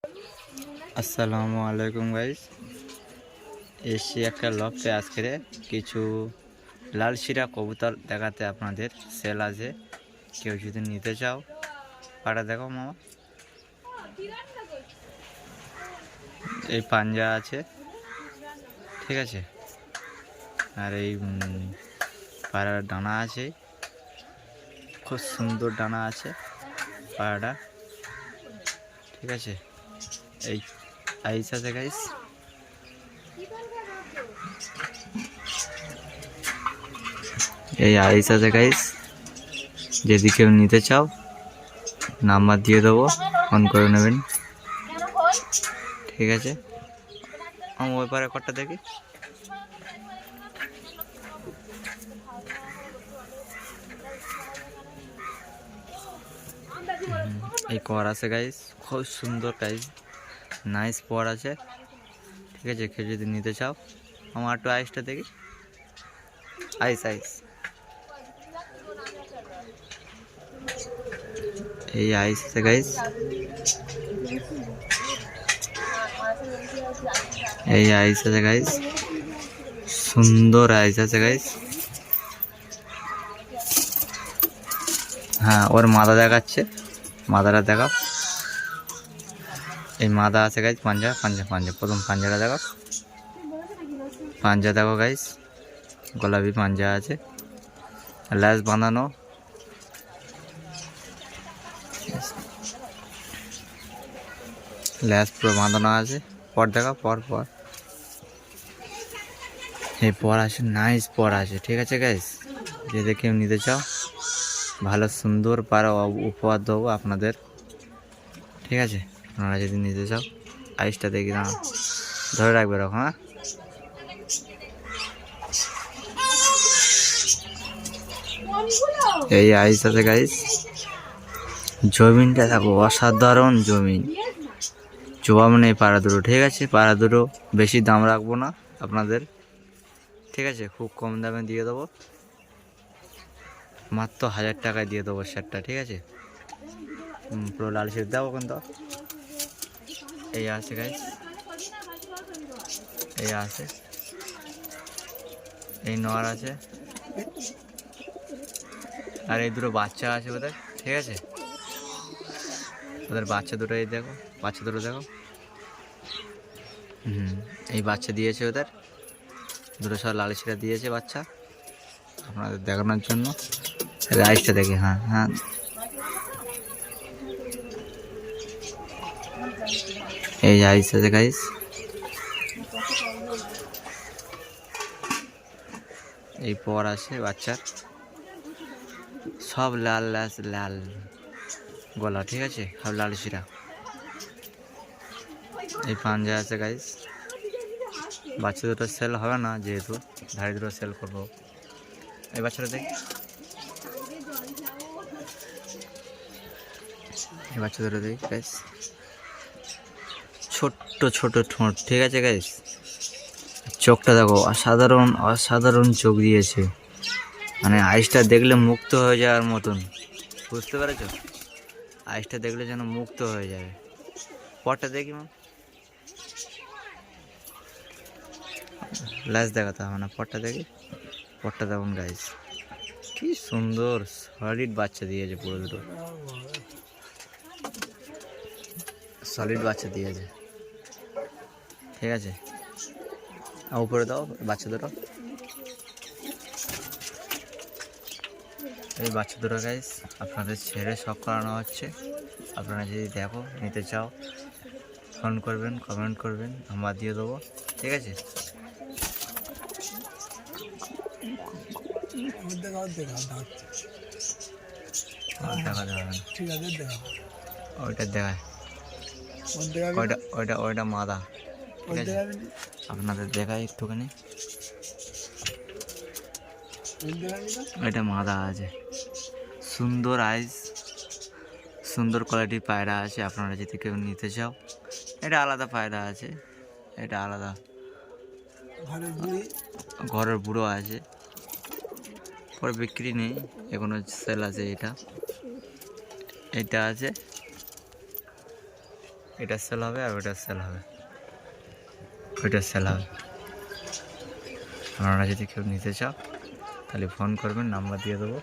আসসালামু আলাইকুম গাইস। এসে একটা লফটে আজকে কিছু লাল শিরা কবুতর দেখাতে, আপনাদের সেল আছে। কেউ যদি নিতে চাও পাটা দেখো মামা। এই পাঞ্জা আছে, ঠিক আছে। আর এই পাড়ার ডানা আছে, খুব সুন্দর ডানা আছে পাড়াটা, ঠিক আছে। এই আইস আছে গাইস। এই আইস আছে গাইস, যদি কেউ নিতে চাও নাম্বার দিয়ে দেবো, ফোন করে নেবেন, ঠিক আছে। আমি ওই পারে কটা দেখি। এই কর আছে গাইস, খুব সুন্দর গাইস, নাইস পর আছে, ঠিক আছে। কেউ যদি নিতে চাও, আমার একটু আইসটা দেখি। আইস আইস, এই আইস আছে গাইস, এই আইস আছে গাইস, সুন্দর আইস আছে গাইস। হ্যাঁ, ওর মাথা দেখাচ্ছে, মাথাটা দেখাও। এই মাথা আছে গাইস, পাঞ্জা পাঞ্জা পাঞ্জা, প্রথম পাঞ্জাটা দেখো, পাঞ্জা দেখো গাইস, গোলাপি পাঞ্জা আছে, ল্যাস বাঁধানো, ল্যাস পুরো বাঁধানো আছে। পর দেখো, পর পর এই পর আছে, নাইস পর আছে, ঠিক আছে গাইস। যদি কেউ নিতে চাও, ভালো সুন্দর পারা উপহার দেবো আপনাদের, ঠিক আছে। আপনারা যদি নিতে চাও, আইসটা দেখি না, ধরে রাখবে এরকম। হ্যাঁ, এই আইস আছে গাইস, জমিনটা দেখো, অসাধারণ জমিন, জবাব নেই পাড়া দুটো, ঠিক আছে। পাড়া দুটো বেশি দাম রাখবো না আপনাদের, ঠিক আছে। খুব কম দামে দিয়ে দেবো, মাত্র 1000 টাকায় দিয়ে দেবো শার্টটা, ঠিক আছে। পুরো লাল শার্ট দেবো কিন্তু। এই আছে গাইস, এই আছে, এই নর আছে, আর এই দুটো বাচ্চা আছে ওদের, ঠিক আছে। ওদের বাচ্চা দুটো এই দেখো, বাচ্চা দুটো দেখো। এই বাচ্চা দিয়েছে ওদের দুটো, সব লাল শিরা দিয়েছে বাচ্চা, আপনাদের দেখানোর জন্য। রাইসটা দেখি, হ্যাঁ হ্যাঁ, এই আইস আছে গাইস, এই পর আছে বাচ্চার, সব লাল লাল লাল গলা, ঠিক আছে, সব লাল শিরা। এই পাঞ্জা আছে গাইস, বাচ্চা দুটো সেল হবে না যেহেতু, ধাড়ি দুটো সেল করবো। এই বাচ্চাটা দেখ, এই বাচ্চা দুটো দেখ গাইস, ছোট্ট ছোট ঠোঁট, ঠিক আছে গাইস। চোখটা দেখো, অসাধারণ অসাধারণ চোখ দিয়েছে, মানে আইসটা দেখলে মুক্ত হয়ে যাওয়ার মতন, বুঝতে পেরেছো? আইসটা দেখলে যেন মুক্ত হয়ে যাবে। পরটা দেখি মা, ল্যাস দেখাতে হবে না, পরটা দেখি। পরটা দেখুন গাইস, কি সুন্দর সলিড বাচ্চা দিয়েছে, পুরো দুটো সলিড বাচ্চা দিয়েছে, ঠিক আছে। উপরে দাও বাচ্চা দুটো, এই বাচ্চা দুটো গাইস আপনাদের ছেড়ে সব করানো হচ্ছে। আপনারা যদি দেখো নিতে চাও, ফোন করবেন, কমেন্ট করবেন, নাম্বার দিয়ে দেবো, ঠিক আছে। দেখা যাবে না, ওইটা দেখায়, ওইটা ওইটা ওইটা মাদা, ঠিক আছে। আপনাদের দেখায় একটুখানি, ওইটা মাদা আছে, সুন্দর আইস, সুন্দর কোয়ালিটির পায়রা আছে। আপনারা যদি কেউ নিতে চাও, এটা আলাদা পায়রা আছে, এটা আলাদা, ঘরের বুড়ো আছে, পরে বিক্রি নেই, এখনো সেল আছে। এটা এটা আছে, এটা সেল হবে আর ওইটা সেল হবে, ওইটা সেল হবে। আপনারা যদি কেউ নিতে চাও তাহলে ফোন করবেন, নাম্বার দিয়ে দেবো।